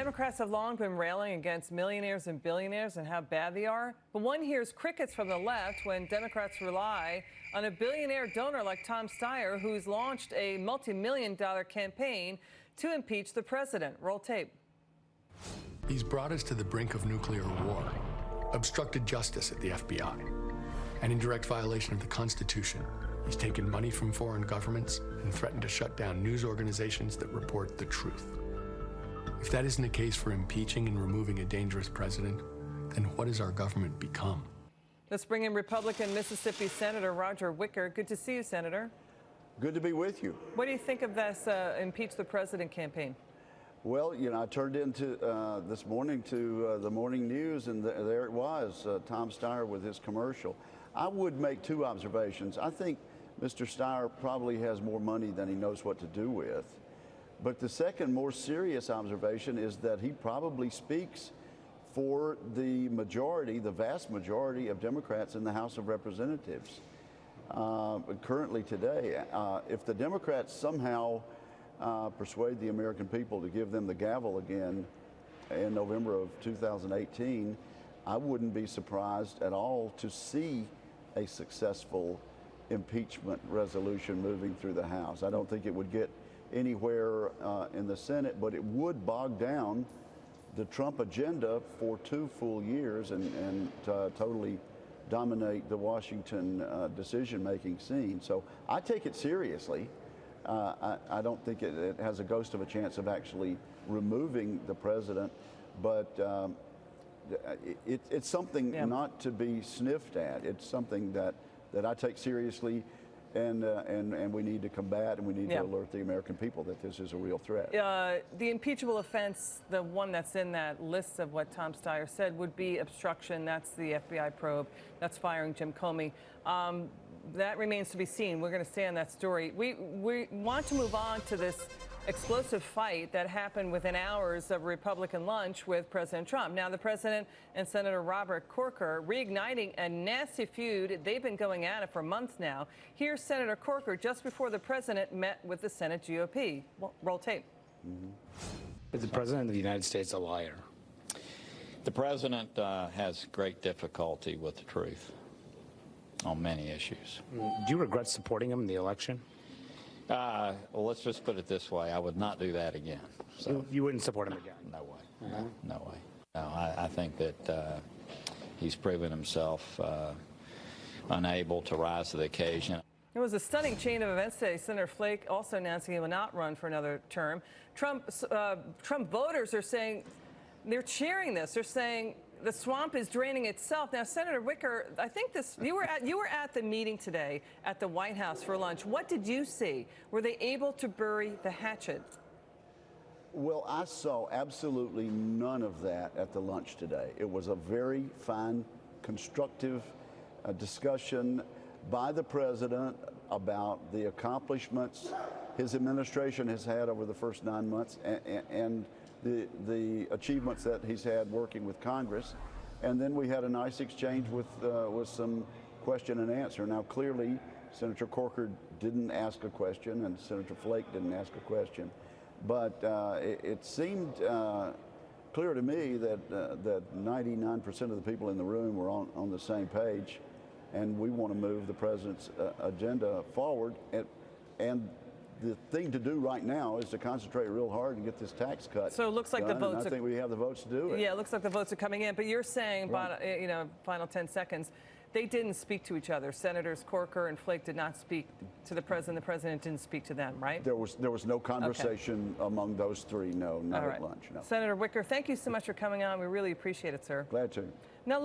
Democrats have long been railing against millionaires and billionaires and how bad they are. But one hears crickets from the left when Democrats rely on a billionaire donor like Tom Steyer, who's launched a multi-million-dollar campaign to impeach the president. Roll tape. He's brought us to the brink of nuclear war, obstructed justice at the FBI, and in direct violation of the Constitution, he's taken money from foreign governments and threatened to shut down news organizations that report the truth. If that isn't a case for impeaching and removing a dangerous president, then what has our government become? Let's bring in Republican Mississippi Senator Roger Wicker. Good to see you, Senator. Good to be with you. What do you think of this impeach the president campaign? Well, you know, I turned into this morning to the morning news, and there it was, Tom Steyer with his commercial. I would make two observations. I think Mr. Steyer probably has more money than he knows what to do with. But the second, more serious observation is that he probably speaks for the majority, the vast majority of Democrats in the House of Representatives currently today. If the Democrats somehow persuade the American people to give them the gavel again in November of 2018, I wouldn't be surprised at all to see a successful impeachment resolution moving through the House. I don't think it would get anywhere in the Senate, but it would bog down the Trump agenda for 2 full years and totally dominate the Washington decision-making scene. So I take it seriously. I don't think it has a ghost of a chance of actually removing the president, but it's something not to be sniffed at. It's something that I take seriously, and we need to combat, and we need to alert the American people that this is a real threat. The impeachable offense, the one that's in that list of what Tom Steyer said, would be obstruction. That's the FBI probe. That's firing Jim Comey. That remains to be seen. We're going to stay on that story. We want to move on to this explosive fight that happened within hours of a Republican lunch with President Trump. Now, the president and Senator Robert Corker reigniting a nasty feud. They've been going at it for months now. Here's Senator Corker just before the president met with the Senate GOP. Roll tape. Is the president of the United States a liar? The president has great difficulty with the truth on many issues. Do you regret supporting him in the election? Well, let's just put it this way. I would not do that again. So you wouldn't support him again? No way. No way. No, I think that he's proven himself unable to rise to the occasion. It was a stunning chain of events today. Senator Flake also announcing he will not run for another term. Trump voters are saying, they're cheering this. They're saying the swamp is draining itself. Now, Senator Wicker, I think you were at the meeting today at the White House for lunch. What did you see? Were they able to bury the hatchet? Well, I saw absolutely none of that at the lunch today. It was a very fine, constructive discussion by the president about the accomplishments his administration has had over the first 9 months and the achievements that he's had working with Congress. And then we had a nice exchange with some question and answer. Now, clearly, Senator Corker didn't ask a question and Senator Flake didn't ask a question. But it seemed clear to me that 99% of the people in the room were on the same page, and we want to move the president's agenda forward. And the thing to do right now is to concentrate real hard and get this tax cut. So it looks like done, the votes. I think we have the votes to do it. Yeah, it looks like the votes are coming in. But you're saying, Right. you know, final 10 seconds, they didn't speak to each other. Senators Corker and Flake did not speak to the president. The president didn't speak to them, right? There was no conversation among those three. No, not at lunch. No. Senator Wicker, thank you so much for coming on. We really appreciate it, sir. Glad to. Now,